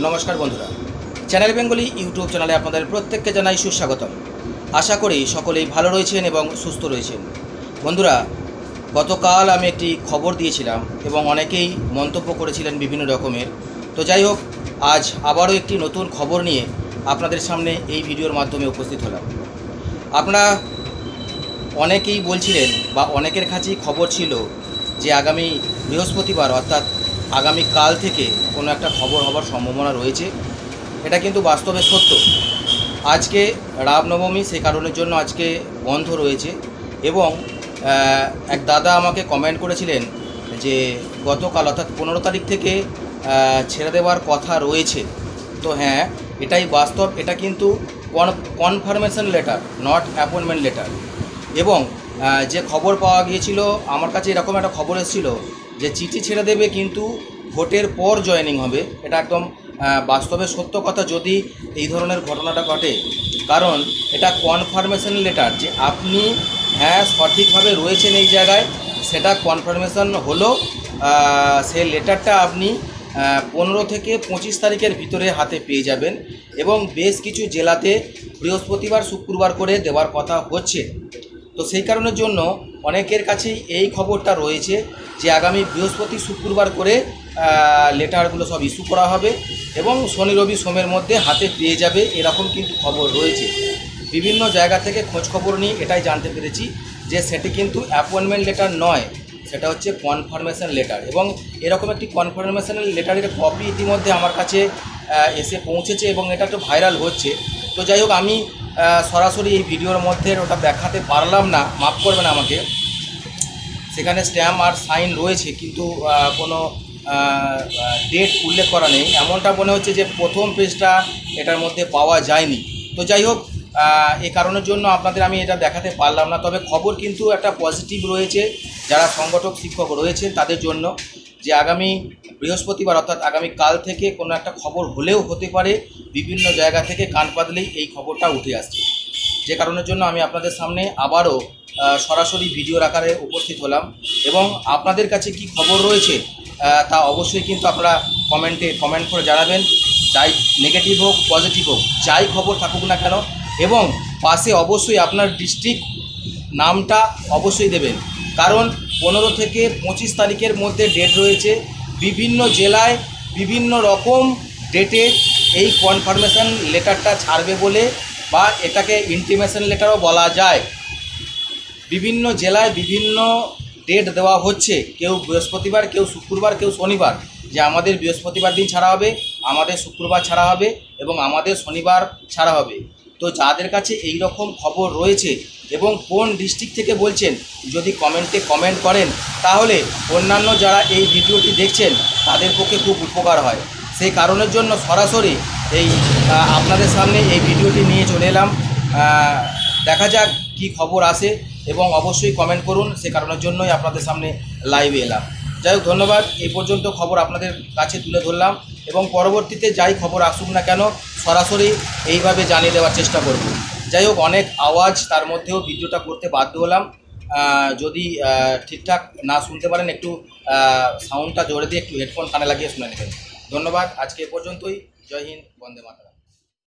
নমস্কার বন্ধুরা, channel Bengali YouTube চ্যানেলে আপনাদের প্রত্যেককে জানাই সুস্বাগতম। আশা করি সকলেই ভালো রয়েছেন এবং সুস্থ রয়েছেন। বন্ধুরা, গতকাল আমি একটি খবর দিয়েছিলাম এবং অনেকেই মন্তব্য করেছিলেন বিভিন্ন রকমের। তো যাই হোক, আজ আবারও একটি নতুন খবর নিয়ে আপনাদের সামনে এই ভিডিওর মাধ্যমে উপস্থিত হলাম। আপনারা অনেকেই বলছিলেন বা অনেকের কাছেই খবর ছিল যে আগামী বৃহস্পতিবার অর্থাৎ আগামী কাল থেকে কোনো একটা খবর হবার সম্ভাবনা রয়েছে। এটা কিন্তু বাস্তবে সত্য। আজকে রামনবমী, সেই কারণের জন্য আজকে বন্ধ রয়েছে এবং এক দাদা আমাকে কমেন্ট করেছিলেন যে গতকাল অর্থাৎ 15 তারিখ থেকে ছেড়ে দেওয়ার কথা রয়েছে। তো হ্যাঁ, এটাই বাস্তব। এটা কিন্তু confirmation letter, not appointment letter. এবং যে খবর পাওয়া গিয়েছিল, আমার কাছে এরকম একটা খবর এসেছিল যে চিঠি ছেড়ে দেবে কিন্তু ভোটের পর জয়েনিং হবে। এটা একদম বাস্তবে সত্য কথা যদি এই ধরনের ঘটনাটা ঘটে, কারণ এটা কনফার্মেশন লেটার যে আপনি হ্যাঁ সঠিকভাবে রয়েছেন এই জায়গায়, সেটা কনফার্মেশন হলো। সেই লেটারটা আপনি 15 থেকে 25 তারিখের ভিতরে হাতে পেয়ে যাবেন এবং বেশ কিছু জেলাতে বৃহস্পতিবার শুক্রবার করে দেওয়ার কথা হচ্ছে। তো সেই কারণের জন্য অনেকের কাছেই এই খবরটা রয়েছে যে আগামী বৃহস্পতি শুক্রবার করে লেটারগুলো সব ইস্যু করা হবে এবং শনি রবি সোমের মধ্যে হাতে পেয়ে যাবে, এরকম কিন্তু খবর রয়েছে। বিভিন্ন জায়গা থেকে খোঁজ খবর নিয়ে এটাই জানতে পেরেছি যে সেটি কিন্তু অ্যাপয়েন্টমেন্ট লেটার নয়, সেটা হচ্ছে কনফার্মেশন লেটার। এবং এরকম একটি কনফার্মেশন লেটারের কপি ইতিমধ্যে আমার কাছে এসে পৌঁছেছে এবং এটা একটু ভাইরাল হচ্ছে। তো যাই হোক, আমি সরাসরি এই ভিডিওর মধ্যে ওটা দেখাতে পারলাম না, মাফ করবেন আমাকে। সেখানে স্ট্যাম্প আর সাইন রয়েছে কিন্তু কোনো ডেট উল্লেখ করা নেই। এমনটা মনে হচ্ছে যে প্রথম পেজটা এটার মধ্যে পাওয়া যায়নি। তো যাই হোক, এই কারণের জন্য আপনাদের আমি এটা দেখাতে পারলাম না। তবে খবর কিন্তু একটা পজিটিভ রয়েছে যারা সংগঠক শিক্ষক রয়েছেন তাদের জন্য, যে আগামী বৃহস্পতিবার অর্থাৎ আগামী কাল থেকে কোনো একটা খবর হলেও হতে পারে। বিভিন্ন জায়গা থেকে কান পাতলেই এই খবরটা উঠে আসছে, যে কারণের জন্য আমি আপনাদের সামনে আবারও সরাসরি ভিডিওর আকারে উপস্থিত হলাম। এবং আপনাদের কাছে কি খবর রয়েছে তা অবশ্যই কিন্তু আপনারা কমেন্ট করে জানাবেন। যাই নেগেটিভ হোক পজিটিভ হোক, যাই খবর থাকুক না কেন, এবং পাশে অবশ্যই আপনার ডিস্ট্রিক্ট নামটা অবশ্যই দেবেন, কারণ 15 থেকে 25 তারিখের মধ্যে ডেট রয়েছে। বিভিন্ন জেলায় বিভিন্ন রকম ডেটে এই কনফার্মেশন লেটারটা ছাড়বে বলে, বা এটাকে ইন্টিমেশন লেটারও বলা যায়। বিভিন্ন জেলায় বিভিন্ন ডেট দেওয়া হচ্ছে, কেউ বৃহস্পতিবার, কেউ শুক্রবার, কেউ শনিবার, যে আমাদের বৃহস্পতিবার দিন ছাড়া হবে, আমাদের শুক্রবার ছাড়া হবে এবং আমাদের শনিবার ছাড়া হবে। তো যাদের কাছে এই রকম খবর রয়েছে এবং কোন ডিস্ট্রিক্ট থেকে বলছেন, যদি কমেন্টে কমেন্ট করেন তাহলে অন্যান্য যারা এই ভিডিওটি দেখছেন তাদের পক্ষে খুব উপকার হয়। সেই কারণের জন্য সরাসরি এই আপনাদের সামনে এই ভিডিওটি নিয়ে চলে এলাম। দেখা যাক কি খবর আসে এবং অবশ্যই কমেন্ট করুন, সে কারণের জন্যই আপনাদের সামনে লাইভে এলাম। যাই হোক, ধন্যবাদ। এই পর্যন্ত খবর আপনাদের কাছে তুলে ধরলাম এবং পরবর্তীতে যাই খবর আসুক না কেন সরাসরি এইভাবে জানিয়ে দেওয়ার চেষ্টা করব। যাই হোক, অনেক আওয়াজ, তার মধ্যেও ভিডিওটা করতে বাধ্য হলাম। যদি ঠিকঠাক না শুনতে পারেন একটু সাউন্ডটা জোরে দিয়ে একটু হেডফোন কানে লাগিয়ে শুনে নেবেন। ধন্যবাদ। আজকে এ পর্যন্তই। জয় হিন্দ, বন্দে মাতরম।